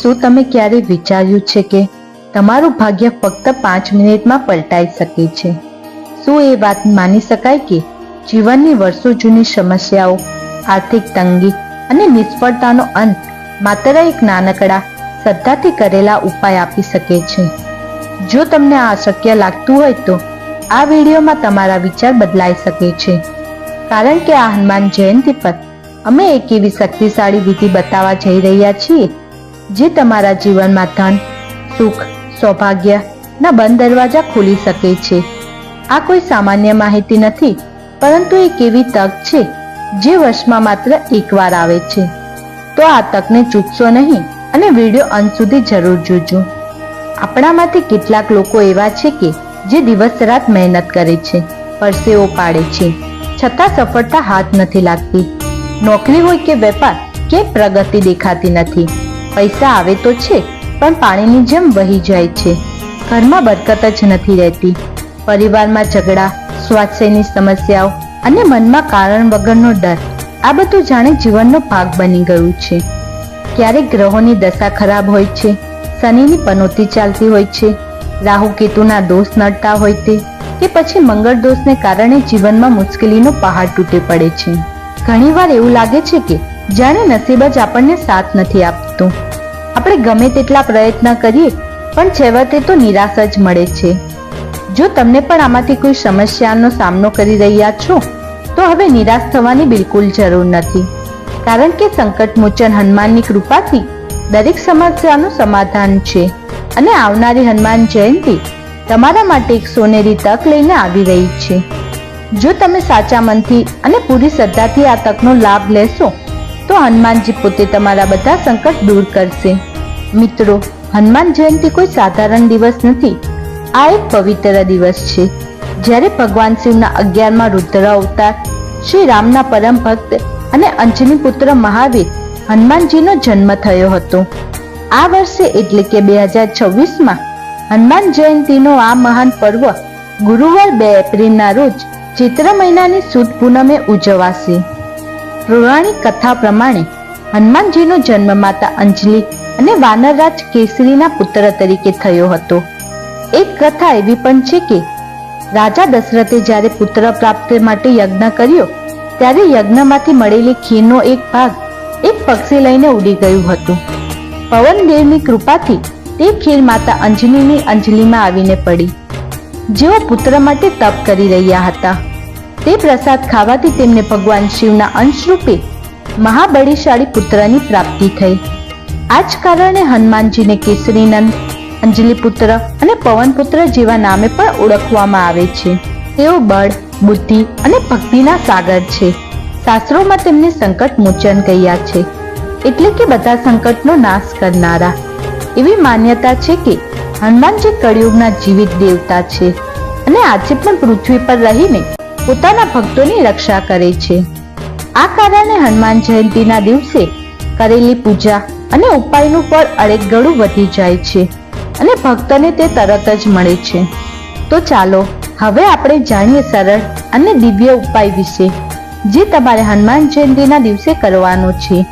શું તમે ક્યારેય વિચાર્યું છે કે તમારું ભાગ્ય ફક્ત 5 મિનિટમાં પલટાઈ શકે છે? શું એ વાત માની શકાય કે જીવનની વર્ષો જૂની સમસ્યાઓ, આર્થિક તંગી અને નિષ્ફળતાનો અંત માત્ર એક નાનકડા શ્રદ્ધાથી કરેલા ઉપાય આપી શકે છે? જો તમને આ અશક્ય લાગતું હોય તો આ વિડીયોમાં તમારા વિચાર બદલાઈ શકે છે, કારણ કે આ હનુમાન જયંતિ પર અમે એક એવી શક્તિશાળી વિધિ બતાવવા જઈ રહ્યા છીએ જે તમારા જીવનમાં ધન, સુખ, સૌભાગ્યના બંધ દરવાજા ખોલી શકે છે. આ કોઈ સામાન્ય માહિતી નથી, પરંતુ એક એવી તક છે જે વર્ષમાં માત્ર એકવાર આવે છે. તો આ તકને ચૂકશો નહીં અને વિડીયો અંત સુધી જરૂર જોજો. આપણામાંથી કેટલાક લોકો એવા છે કે જે દિવસ રાત મહેનત કરે છે, પરસેવો પાડે છે, છતાં સફળતા હાથ નથી લાગતી. નોકરી હોય કે વેપાર, કે પ્રગતિ દેખાતી નથી. પૈસા આવે તો છે પણ પાણીની જેમ વહી જાય છે. ઘરમાં બરકત જ નથી રહેતી. પરિવારમાં ઝઘડા, સ્વાસ્થ્યની સમસ્યાઓ અને મનમાં કારણ વગરનો ડર, આ બધું જાણે જીવનનો ભાગ બની ગયું છે. ક્યારેક ગ્રહોની દશા ખરાબ હોય છે, શનિની પનોતી ચાલતી હોય છે, રાહુ કેતુના દોષ નડતા હોય તે, કે પછી મંગળ દોષને કારણે જીવનમાં મુશ્કેલીનો પહાડ તૂટી પડે છે. ઘણીવાર એવું લાગે છે કે જાણે નસીબ જ આપણને સાથ નથી આપતું. આપણે ગમે તેટલા પ્રયત્ન કરીએ પણ છેવટે તો નિરાશ જ મળે છે. જો તમને પણ આમાંથી કોઈ સમસ્યાનો સામનો કરી રહ્યા છો તો હવે નિરાશ થવાની બિલકુલ જરૂર નથી, કારણ કે સંકટ મોચન હનુમાનની કૃપાથી દરેક સમસ્યાનું સમાધાન છે. અને આવનારી હનુમાન જયંતિ તમારા માટે એક સોનેરી તક લઈને આવી રહી છે. જો તમે સાચા મનથી અને પૂરી શ્રદ્ધાથી આ તકનો લાભ લેશો તો હનુમાનજી પોતે તમારા બધા સંકટ દૂર કરશે. મિત્રો, હનુમાન જયંતિ કોઈ સાધારણ દિવસ નથી. આ એક પવિત્ર દિવસ છે જ્યારે ભગવાન શિવના 11મા રુદ્ર અવતાર શ્રી રામના પરમ ભક્ત અને અંજની પુત્ર મહાવીર હનુમાનજીનો જન્મ થયો હતો. આ વર્ષે એટલે કે 2026માં હનુમાન જયંતિનો આ મહાન પર્વ ગુરુવાર 2 એપ્રિલના રોજ ચૈત્ર મહિનાની સુદ પૂનમે ઉજવાશે. પૌરાણિક કથા પ્રમાણે હનુમાનજીનો જન્મ માતા અંજલિ અને વાનરરાજ કેસરીના પુત્ર તરીકે થયો હતો. એક કથા એવી પણ છે કે રાજા દશરથે જ્યારે પુત્ર પ્રાપ્તિ માટે યજ્ઞ કર્યો ત્યારે યજ્ઞમાંથી મળેલી ખીરનો એક ભાગ એક પક્ષી લઈને ઉડી ગયું હતું. પવનદેવની કૃપાથી તે ખીર માતા અંજલિની અંજલિમાં આવીને પડી. જેઓ પુત્ર માટે તપ કરી રહ્યા હતા, તે પ્રસાદ ખાવાથી તેમને ભગવાન શિવના અંશ રૂપે મહાબળશાળી પુત્રની પ્રાપ્તિ થઈ. આ જ કારણે હનુમાનજીને કેસરીનંદ, અંજલિ પુત્ર અને પવન પુત્ર જેવા નામે પણ ઓળખવામાં આવે છે. તેઓ બળ, બુદ્ધિ અને ભક્તિના સાગર છે. શાસ્ત્રોમાં તેમને સંકટ મોચન કહ્યા છે, એટલે કે બધા સંકટનો નાશ કરનારા. એવી માન્યતા છે કે હનુમાનજી કળિયુગના જીવિત દેવતા છે અને આજે પણ પૃથ્વી પર રહીને પોતાના ભક્તોની રક્ષા કરે છે. આ કારણે હનુમાન જયંતિના દિવસે કરેલી પૂજા અને ઉપાયનું ફળ અનેક ગણું વધી જાય છે અને ભક્તને તે તરત જ મળે છે. તો ચાલો હવે આપણે જાણીએ સરળ અને દિવ્ય ઉપાય વિશે જે તમારે હનુમાન જયંતિના દિવસે કરવાનો છે.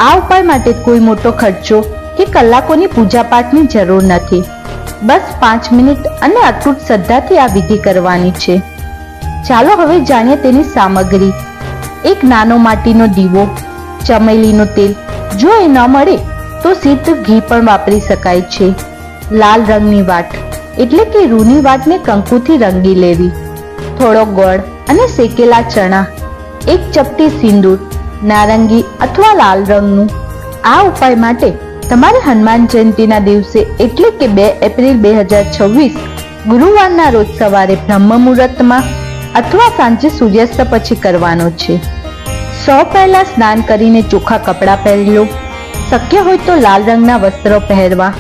આ ઉપાય માટે કોઈ મોટો ખર્ચો કે કલાકોની પૂજા પાઠની જરૂર નથી. બસ 5 મિનિટ અને અતૂટ શ્રદ્ધાથી આ વિધિ કરવાની છે. ચાલો હવે જાણીએ તેની સામગ્રી. એક નાનો માટીનો દીવો, ચમેલીનું તેલ, જો એ ન મળે તો સિદ્ધ ઘી પણ વાપરી શકાય છે. લાલ રંગની વાટ એટલે કે રૂની વાટને કંકુથી રંગી લેવી. થોડો ગોળ અને શેકેલા ચણા. એક ચપટી સિંદૂર, નારંગી અથવા લાલ રંગનું. આ ઉપાય માટે તમારે હનુમાન જયંતિના દિવસે એટલે કે 2 એપ્રિલ 2026 ગુરુવારના રોજ સવારે બ્રહ્મ મુહૂર્તમાં અથવા સાંજે સૂર્યાસ્ત પછી કરવાનો છે. સૌ પહેલા સ્નાન કરીને ચોખ્ખા કપડાં પહેરી લો. શક્ય હોય તો લાલ રંગના વસ્ત્રો પહેરવા.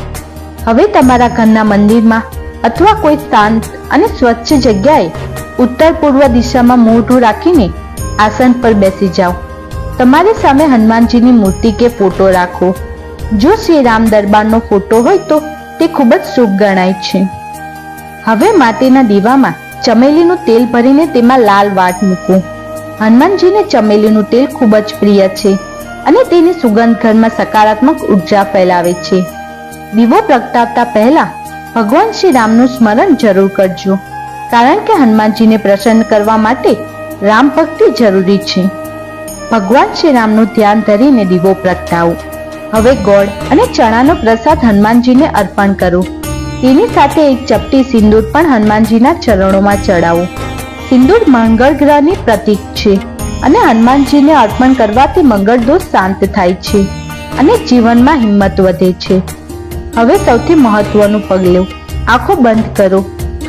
હવે તમારા ઘરના મંદિરમાં અથવા કોઈ શાંત અને સ્વચ્છ જગ્યાએ ઉત્તર પૂર્વ દિશામાં મોઢું રાખીને આસન પર બેસી જાઓ. તમારી સામે હનુમાનજીની મૂર્તિ કે ફોટો રાખો. જો શ્રી રામ દરબારનો ફોટો હોય તો તે ખૂબ જ શુભ ગણાય છે. હવે માટીના દીવામાં ચમેલીનું તેલ ભરીને તેમાં લાલ વાટ મૂકો. હનુમાનજીને ચમેલીનું તેલ ખૂબ જ પ્રિય છે અને તેની સુગંધ ઘરમાં સકારાત્મક ઉર્જા ફેલાવે છે. દીવો પ્રગટાવતા પહેલા ભગવાન શ્રી રામનું સ્મરણ જરૂર કરજો, કારણ કે હનુમાનજીને પ્રસન્ન કરવા માટે રામ ભક્તિ જરૂરી છે. ભગવાન શ્રી રામનું ધ્યાન ધરીને દીવો પ્રગટાવો. હવે ગોળ અને ચણાનો પ્રસાદ હનુમાનજીને અર્પણ કરો. તેની સાથે એક ચપટી સિંદૂર પણ હનુમાનજીના ચરણોમાં ચડાવો. સિંદૂર મંગળ ગ્રહની પ્રતીક છે અને હનુમાનજીને અર્પણ કરવાથી મંગળ દોષ શાંત થાય છે અને જીવનમાં હિંમત વધે છે. હવે સૌથી મહત્વનું પગલું, આંખો બંધ કરો,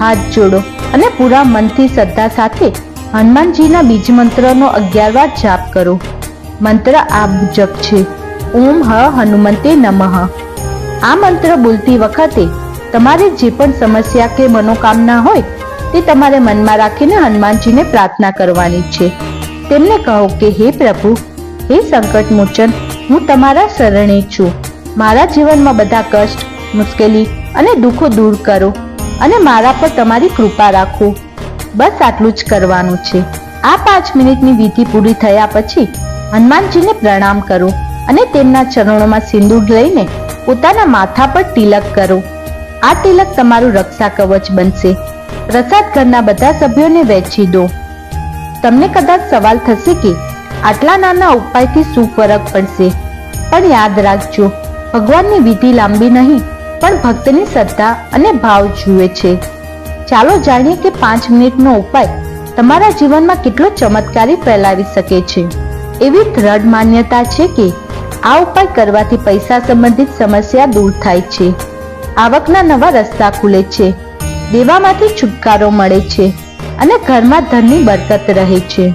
હાથ જોડો અને પૂરા મનથી શ્રદ્ધા સાથે હનુમાનજીના બીજ મંત્રનો 11 વાર જાપ કરો. મંત્ર આ મુજબ છે: ઓમ હ હનુમંતે નમઃ. આ મંત્ર બોલતી વખતે તમારે જે પણ સમસ્યા કે મનોકામના હોય તે તમારે મનમાં રાખીને હનુમાનજીને પ્રાર્થના કરવાની છે. તેમને કહો કે હે પ્રભુ, હે સંકટ મોચન, હું તમારા શરણે છું. મારા જીવનમાં બધા કષ્ટ, મુશ્કેલી અને દુઃખો દૂર કરો અને મારા પર તમારી કૃપા રાખો. બસ આટલું જ કરવાનું છે. આ 5 મિનિટની વિધિ પૂરી થયા પછી હનુમાનજીને પ્રણામ કરો અને તેમના ચરણોમાં સિંદૂર લઈને પોતાના માથા પર તિલક કરો. આ તિલક તમારું રક્ષા કવચ બનશે. પ્રસાદ ઘરના બધા સભ્યોને વહેંચી દો. તમને કદાચ સવાલ થશે કે આટલા નાના ઉપાયથી શું ફરક પડશે, પણ યાદ રાખજો, ભગવાનની વિધિ લાંબી નહીં પણ ભક્તની શ્રદ્ધા અને ભાવ જુએ છે. ચાલો જાણીએ કે 5 મિનિટનો ઉપાય તમારા જીવનમાં કેટલો ચમત્કારી ફેલાવી શકે છે. એવી દ્રઢ માન્યતા છે કે આ ઉપાય કરવાથી પૈસા સંબંધિત સમસ્યા દૂર થાય છે, આવકના નવા રસ્તા ખુલે છે, દેવામાંથી છુટકારો મળે છે અને ઘરમાં ધનની બરકત રહે છે.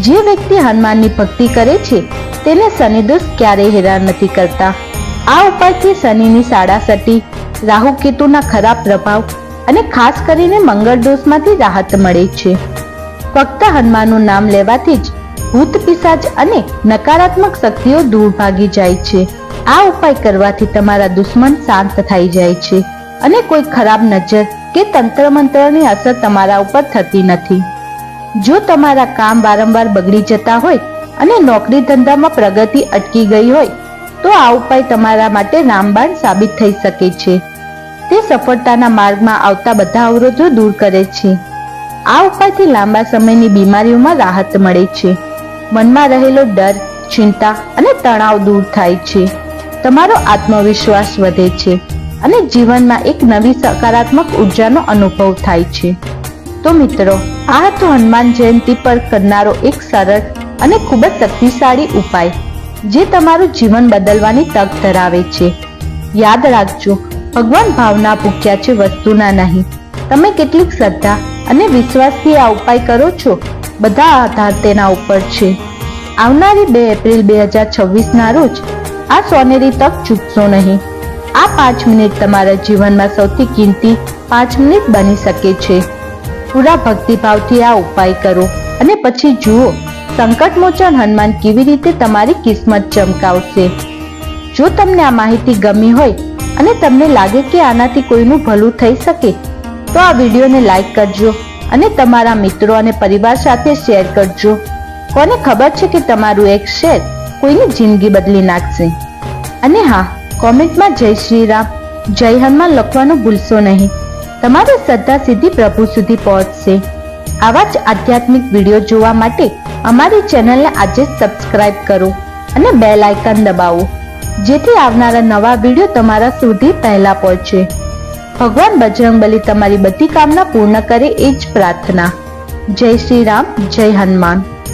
જે વ્યક્તિ હનુમાનની ભક્તિ કરે છે તેને શનિ દોષ ક્યારેય હેરાન નથી કરતા. આ ઉપાયથી શનિની સાડાસટી, રાહુ કેતુના ખરાબ પ્રભાવ અને ખાસ કરીને મંગળ દોષમાંથી રાહત મળે છે. ફક્ત હનુમાનનું નામ લેવાથી જ ભૂત પિશાચ અને નકારાત્મક શક્તિઓ દૂર ભાગી જાય છે. આ ઉપાય કરવાથી તમારા દુશ્મન શાંત થઈ જાય છે અને કોઈ ખરાબ નજર કે તંત્ર મંત્રની અસર તમારા ઉપર થતી નથી. જો તમારા કામ વારંવાર બગડી જતા હોય અને નોકરી ધંધામાં પ્રગતિ અટકી ગઈ હોય તો આ ઉપાય તમારા માટે રામબાણ સાબિત થઈ શકે છે. તે સફળતાના માર્ગમાં આવતા બધા અવરોધો દૂર કરે છે. આ ઉપાયથી લાંબા સમયની બીમારીઓમાં રાહત મળે છે. મનમાં રહેલો ડર, ચિંતા અને તણાવ દૂર થાય છે. તમારો આત્મવિશ્વાસ વધે છે અને જીવનમાં એક નવી સકારાત્મક ઉર્જાનો અનુભવ થાય છે. તો મિત્રો, આ હતો હનુમાન જયંતિ પર કરનારો એક સરળ અને ખૂબ જ શક્તિશાળી ઉપાય જે તમારું જીવન બદલવાની તક ધરાવે છે. યાદ રાખજો, ભગવાન ભાવના ભૂખ્યા છે, વસ્તુના નહીં. તમે કેટલીક શ્રદ્ધા અને વિશ્વાસથી આ ઉપાય કરો છો, બધા આધાર તેના ઉપર છે. આવનારી 2 એપ્રિલ 2026 ના રોજ આ સોનેરી તક ચૂકશો નહીં. આ 5 મિનિટ તમારા જીવનમાં સૌથી કિંમતી 5 મિનિટ બની શકે છે. પૂરા ભક્તિભાવથી આ ઉપાય કરો અને પછી જુઓ સંકટમોચન હનુમાન કેવી રીતે તમારી કિસ્મત ચમકાવશે. જો તમને આ માહિતી ગમી હોય અને તમને લાગે કે આનાથી કોઈનું ભલું થઈ શકે તો આ વિડીયોને લાઈક કરજો અને તમારા મિત્રો અને પરિવાર સાથે શેર કરજો. કોને ખબર છે કે તમારું એક શેર કોઈની જિંદગી બદલી નાખશે. અને હા, કોમેન્ટમાં જય શ્રી રામ, જય હનુમાન લખવાનું ભૂલશો નહીં. તમારી શ્રદ્ધા સીધી પ્રભુ સુધી પહોંચશે. આવા જ આધ્યાત્મિક વિડીયો જોવા માટે અમારી ચેનલને આજે જ સબસ્ક્રાઇબ કરો અને બેલ આઇકન દબાવો, જેથી આવનારા નવા વિડીયો તમારા સુધી પહેલા પહોંચે. ભગવાન બજરંગબલી તમારી બધી કામના પૂર્ણ કરે એ જ પ્રાર્થના. જય શ્રી રામ, જય હનુમાન.